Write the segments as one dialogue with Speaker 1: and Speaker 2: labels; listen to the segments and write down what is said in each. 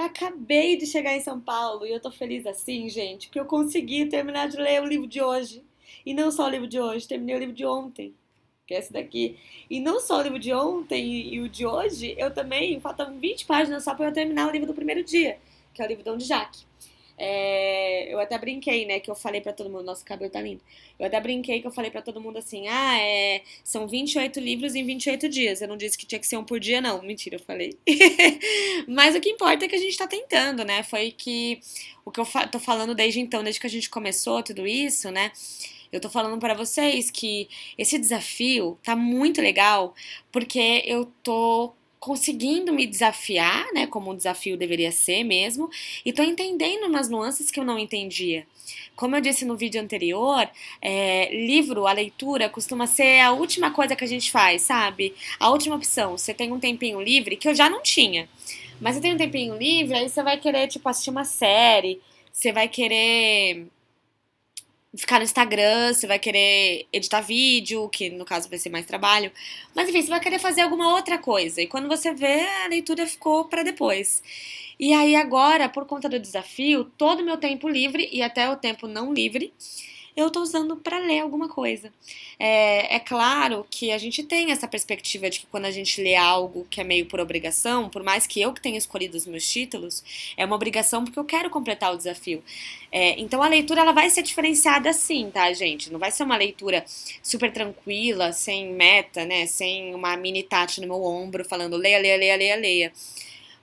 Speaker 1: acabei de chegar em São Paulo e eu tô feliz assim, gente, porque eu consegui terminar de ler o livro de hoje. E não só o livro de hoje, terminei o livro de ontem, que é esse daqui. E não só o livro de ontem e o de hoje, eu também, faltam 20 páginas só pra eu terminar o livro do primeiro dia, que é o livro Dom de Jacques. Eu até brinquei, né, que eu falei pra todo mundo, nosso cabelo tá lindo. Eu até brinquei que eu falei pra todo mundo assim, são 28 livros em 28 dias. Eu não disse que tinha que ser um por dia, não. Mentira, eu falei. Mas o que importa é que a gente tá tentando, né? Foi que o que eu tô falando desde então, desde que a gente começou tudo isso, né? Eu tô falando pra vocês que esse desafio tá muito legal, porque eu tô conseguindo me desafiar, né, como um desafio deveria ser mesmo, e tô entendendo umas nuances que eu não entendia. Como eu disse no vídeo anterior, livro, a leitura, costuma ser a última coisa que a gente faz, sabe? A última opção. Você tem um tempinho livre, que eu já não tinha, mas você tem um tempinho livre, aí você vai querer, tipo, assistir uma série, você vai querer ficar no Instagram, você vai querer editar vídeo, que no caso vai ser mais trabalho. Mas enfim, você vai querer fazer alguma outra coisa. E quando você vê, a leitura ficou para depois. E aí agora, por conta do desafio, todo o meu tempo livre e até o tempo não livre, eu tô usando para ler alguma coisa. É claro que a gente tem essa perspectiva de que quando a gente lê algo que é meio por obrigação, por mais que eu que tenha escolhido os meus títulos, é uma obrigação porque eu quero completar o desafio. Então a leitura ela vai ser diferenciada sim, tá, gente? Não vai ser uma leitura super tranquila, sem meta, né? Sem uma mini Tati no meu ombro falando leia, leia, leia, leia, leia.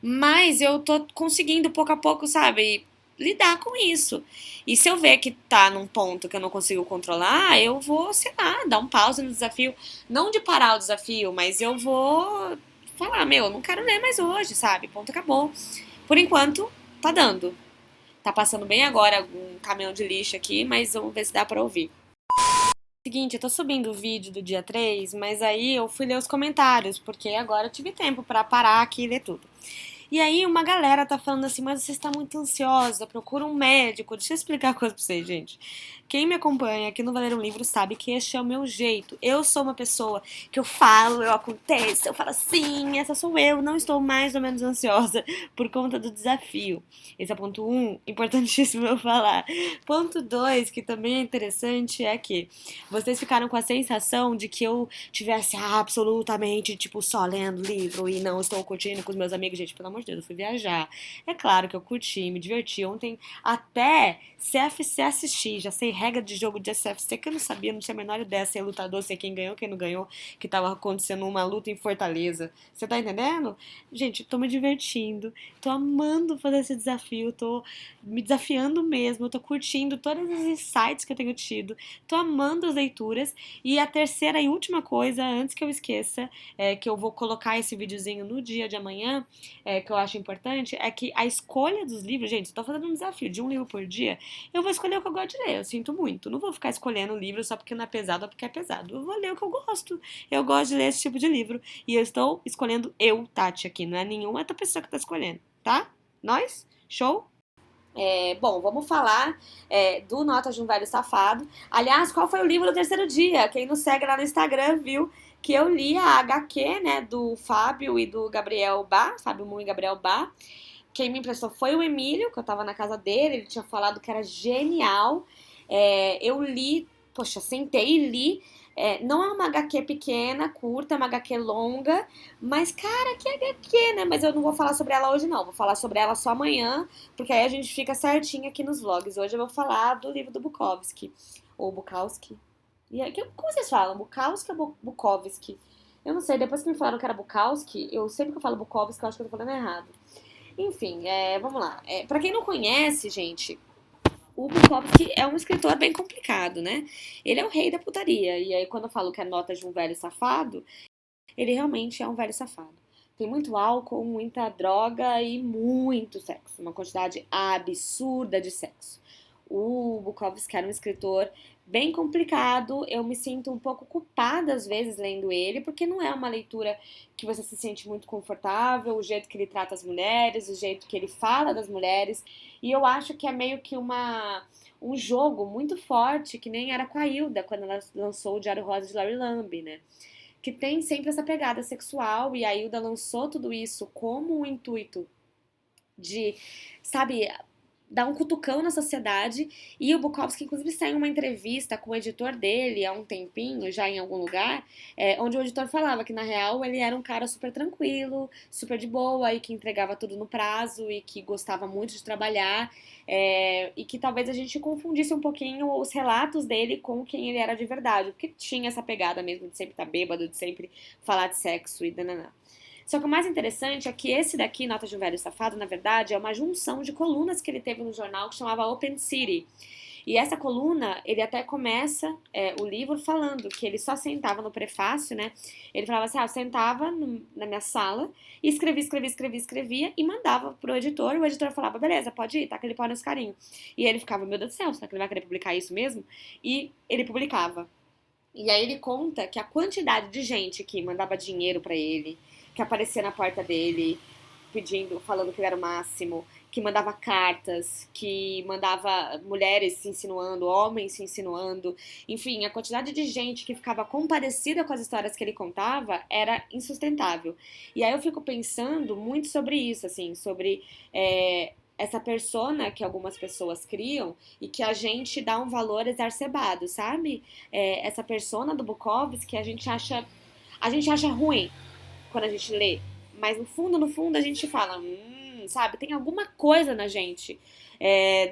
Speaker 1: Mas eu tô conseguindo pouco a pouco, sabe, lidar com isso. E se eu ver que tá num ponto que eu não consigo controlar, eu vou, sei lá, dar um pause no desafio. Não de parar o desafio, mas eu vou falar, meu, não quero ler mais hoje, sabe? Ponto, acabou. Por enquanto, tá dando. Tá passando bem agora um caminhão de lixo aqui, mas vamos ver se dá pra ouvir. Seguinte, eu tô subindo o vídeo do dia 3, mas aí eu fui ler os comentários, porque agora eu tive tempo pra parar aqui e ler tudo. E aí uma galera tá falando assim, mas você está muito ansiosa, procura um médico. Deixa eu explicar uma coisa pra vocês, gente. Quem me acompanha aqui no Valer um Livro sabe que este é o meu jeito. Eu sou uma pessoa que eu falo, eu aconteço, eu falo assim, essa sou eu, não estou mais ou menos ansiosa por conta do desafio. Esse é ponto um, importantíssimo eu falar. Ponto 2, que também é interessante, é que vocês ficaram com a sensação de que eu tivesse absolutamente, tipo, só lendo livro e não estou curtindo com os meus amigos. Gente, pelo amor de Deus, eu fui viajar. É claro que eu curti, me diverti. Ontem até CFC assisti, já sei regra de jogo de CFC que eu não sabia, não tinha a menor ideia se é lutador, se é quem ganhou, quem não ganhou, que tava acontecendo uma luta em Fortaleza. Você tá entendendo? Gente, tô me divertindo, tô amando fazer esse desafio, tô me desafiando mesmo, tô curtindo todos os insights que eu tenho tido, tô amando as leituras. E a terceira e última coisa, antes que eu esqueça, que eu vou colocar esse videozinho no dia de amanhã, que eu acho importante, é que a escolha dos livros, gente, eu tô fazendo um desafio de um livro por dia, eu vou escolher o que eu gosto de ler, eu sinto muito. Não vou ficar escolhendo livro só porque não é pesado ou porque é pesado. Eu vou ler o que eu gosto. Eu gosto de ler esse tipo de livro. E eu estou escolhendo eu, Tati, aqui. Não é nenhuma outra pessoa que tá escolhendo, tá? Nós? Show? Bom, vamos falar do Notas de um Velho Safado. Aliás, qual foi o livro do terceiro dia? Quem nos segue lá no Instagram viu que eu li a HQ, né, do Fábio e do Gabriel Bá, Fábio Moon e Gabriel Bá. Quem me emprestou foi o Emílio, que eu tava na casa dele, ele tinha falado que era genial. Eu li, poxa, sentei e li. Não é uma HQ pequena, curta, é uma HQ longa, mas cara, que HQ, né? Mas eu não vou falar sobre ela hoje, não. Vou falar sobre ela só amanhã, porque aí a gente fica certinho aqui nos vlogs. Hoje eu vou falar do livro do Bukowski, ou Bukowski. E aí, como vocês falam? Bukowski ou Bukowski? Eu não sei, depois que me falaram que era Bukowski, eu sempre que eu falo Bukowski, eu acho que eu tô falando errado. Enfim, vamos lá. Pra quem não conhece, gente, o Bukowski é um escritor bem complicado, né? Ele é o rei da putaria. E aí, quando eu falo que é nota de um velho safado, ele realmente é um velho safado. Tem muito álcool, muita droga e muito sexo. Uma quantidade absurda de sexo. O Bukowski era um escritor bem complicado. Eu me sinto um pouco culpada às vezes lendo ele, porque não é uma leitura que você se sente muito confortável, o jeito que ele trata as mulheres, o jeito que ele fala das mulheres. E eu acho que é meio que um jogo muito forte, que nem era com a Hilda, quando ela lançou o Diário Rosa de Larry Lamb, né? Que tem sempre essa pegada sexual, e a Hilda lançou tudo isso como um intuito de, sabe, dar um cutucão na sociedade. E o Bukowski, inclusive, saiu uma entrevista com o editor dele há um tempinho, já em algum lugar, onde o editor falava que, na real, ele era um cara super tranquilo, super de boa, e que entregava tudo no prazo, e que gostava muito de trabalhar, e que talvez a gente confundisse um pouquinho os relatos dele com quem ele era de verdade, porque tinha essa pegada mesmo de sempre estar bêbado, de sempre falar de sexo e dananã. Só que o mais interessante é que esse daqui, Nota de um Velho Safado, na verdade, é uma junção de colunas que ele teve no jornal que chamava Open City. E essa coluna, ele até começa o livro falando que ele só sentava no prefácio, né? Ele falava assim, eu sentava na minha sala e escrevia e mandava pro editor. E o editor falava, beleza, pode ir, tá aquele pau nesse carinho. E ele ficava, meu Deus do céu, será que ele vai querer publicar isso mesmo? E ele publicava. E aí ele conta que a quantidade de gente que mandava dinheiro pra ele, que aparecia na porta dele, pedindo, falando que ele era o máximo, que mandava cartas, que mandava mulheres se insinuando, homens se insinuando, enfim, a quantidade de gente que ficava comparecida com as histórias que ele contava era insustentável. E aí eu fico pensando muito sobre isso, assim, sobre essa persona que algumas pessoas criam e que a gente dá um valor exacerbado, sabe? Essa persona do Bukowski que a gente acha ruim quando a gente lê, mas no fundo a gente fala, sabe, tem alguma coisa na gente,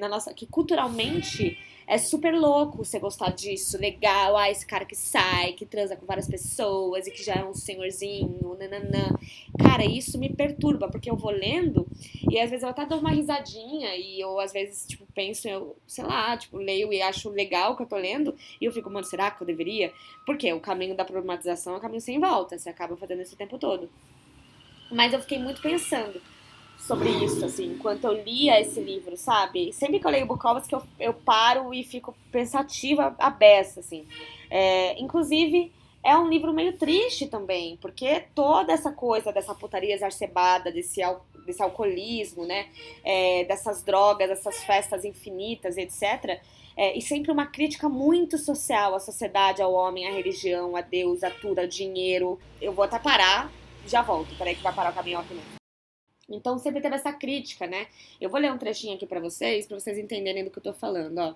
Speaker 1: na nossa, que culturalmente é super louco você gostar disso, legal, esse cara que sai, que transa com várias pessoas e que já é um senhorzinho, nananã. Cara, isso me perturba, porque eu vou lendo e às vezes eu até dou uma risadinha e eu às vezes, tipo, penso, sei lá, tipo, leio e acho legal o que eu tô lendo e eu fico, mano, será que eu deveria? Porque o caminho da problematização é um caminho sem volta, você acaba fazendo isso o tempo todo. Mas eu fiquei muito pensando sobre isso, assim, enquanto eu lia esse livro, sabe? Sempre que eu leio Bukowski, eu paro e fico pensativa a beça, assim. Inclusive, é um livro meio triste também, porque toda essa coisa dessa putaria exacerbada, desse alcoolismo, né? Dessas drogas, dessas festas infinitas, etc. E sempre uma crítica muito social à sociedade, ao homem, à religião, a Deus, a tudo, a dinheiro. Eu vou até parar, já volto. Peraí que vai parar o caminhão aqui mesmo. Então sempre teve essa crítica, né? Eu vou ler um trechinho aqui pra vocês entenderem do que eu tô falando, ó.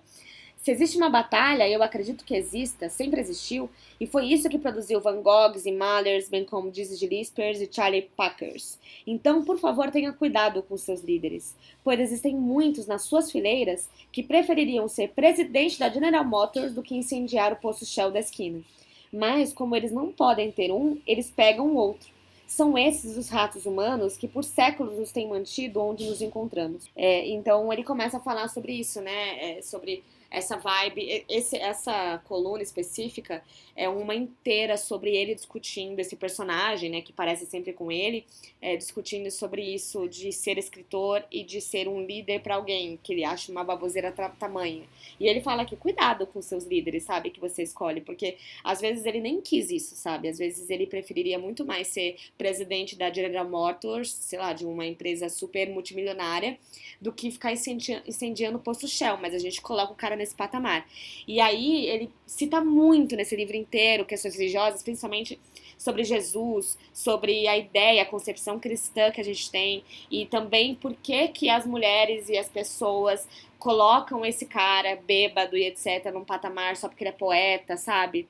Speaker 1: Se existe uma batalha, eu acredito que exista, sempre existiu, e foi isso que produziu Van Goghs e Mahlers, bem como Dizzy Gillispers e Charlie Packers. Então, por favor, tenha cuidado com seus líderes, pois existem muitos nas suas fileiras que prefeririam ser presidente da General Motors do que incendiar o posto Shell da esquina. Mas, como eles não podem ter um, eles pegam o outro. São esses os ratos humanos que por séculos nos têm mantido onde nos encontramos. Então ele começa a falar sobre isso, né? Sobre essa vibe, essa coluna específica é uma inteira sobre ele discutindo esse personagem, né? Que parece sempre com ele, discutindo sobre isso de ser escritor e de ser um líder para alguém que ele acha uma baboseira tamanha. E ele fala que cuidado com seus líderes, sabe? Que você escolhe, porque às vezes ele nem quis isso, sabe? Às vezes ele preferiria muito mais ser presidente da General Motors, sei lá, de uma empresa super multimilionária, do que ficar incendiando o posto Shell, mas a gente coloca o cara nesse patamar. E aí ele cita muito nesse livro inteiro questões religiosas, principalmente sobre Jesus, sobre a ideia, a concepção cristã que a gente tem, e também por que as mulheres e as pessoas colocam esse cara bêbado e etc num patamar só porque ele é poeta, sabe?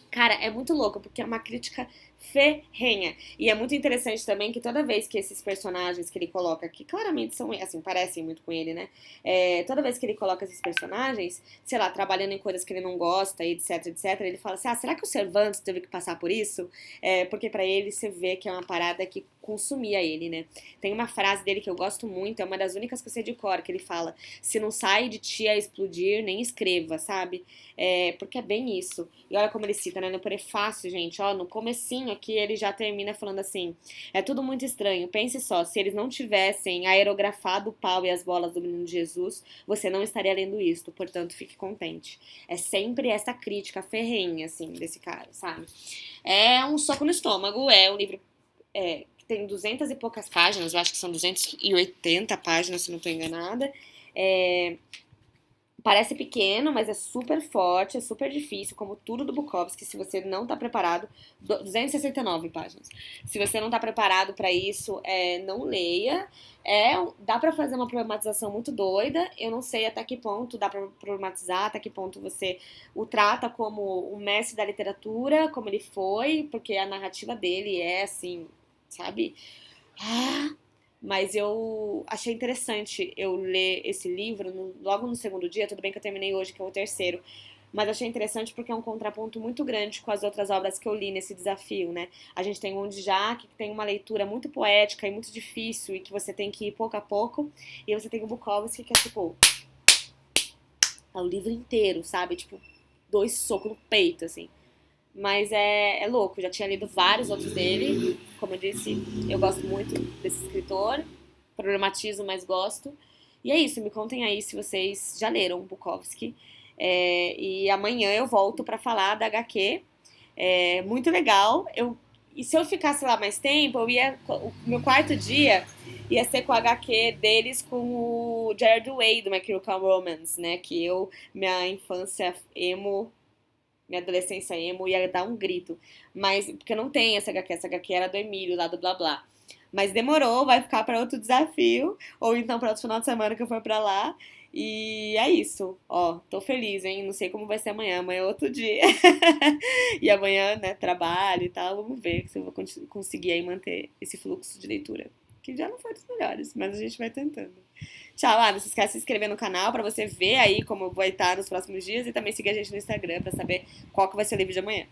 Speaker 1: Cara, é muito louco, porque é uma crítica ferrenha. E é muito interessante também que toda vez que esses personagens que ele coloca, que claramente são, assim, parecem muito com ele, né? Toda vez que ele coloca esses personagens, sei lá, trabalhando em coisas que ele não gosta, etc, etc, ele fala assim, será que o Cervantes teve que passar por isso? Porque pra ele você vê que é uma parada que consumia ele, né? Tem uma frase dele que eu gosto muito, é uma das únicas que eu sei de cor, que ele fala, se não sai de ti a explodir, nem escreva, sabe? Porque é bem isso. E olha como ele cita, né? No prefácio, gente, ó, no comecinho aqui ele já termina falando assim, é tudo muito estranho, pense só, se eles não tivessem aerografado o pau e as bolas do menino Jesus, você não estaria lendo isto, portanto fique contente. É sempre essa crítica ferrenha, assim, desse cara, sabe? É um soco no estômago, é um livro que tem 200 e poucas páginas, eu acho que são 280 páginas, se não estou enganada, Parece pequeno, mas é super forte, é super difícil, como tudo do Bukowski. Se você não tá preparado, 269 páginas. Se você não tá preparado pra isso, não leia. Dá pra fazer uma problematização muito doida. Eu não sei até que ponto dá pra problematizar, até que ponto você o trata como um mestre da literatura, como ele foi, porque a narrativa dele é assim, sabe? Ah, mas eu achei interessante eu ler esse livro logo no segundo dia. Tudo bem que eu terminei hoje, que é o terceiro. Mas achei interessante porque é um contraponto muito grande com as outras obras que eu li nesse desafio, né? A gente tem um de Jacques, que tem uma leitura muito poética e muito difícil, e que você tem que ir pouco a pouco. E você tem o Bukowski, que é tipo, é o livro inteiro, sabe? Tipo, dois socos no peito, assim. Mas é louco, já tinha lido vários outros dele. Como eu disse, eu gosto muito desse escritor. Problematizo, mas gosto. E é isso, me contem aí se vocês já leram Bukowski. E amanhã eu volto pra falar da HQ. É muito legal. E se eu ficasse lá mais tempo, o meu quarto dia ia ser com a HQ deles com o Jared Way, do My Chemical Romance, né? Minha infância emo, minha adolescência emo, ia dar um grito. Mas, porque não tem essa HQ era do Emílio, lá do Blá Blá. Mas demorou, vai ficar para outro desafio, ou então para outro final de semana que eu for para lá. E é isso, ó, tô feliz, hein? Não sei como vai ser amanhã, amanhã é outro dia. E amanhã, né, trabalho e tal, vamos ver se eu vou conseguir aí manter esse fluxo de leitura. Que já não foi dos melhores, mas a gente vai tentando. Tchau, não se esquece de se inscrever no canal pra você ver aí como vai estar nos próximos dias e também seguir a gente no Instagram pra saber qual que vai ser o livro de amanhã.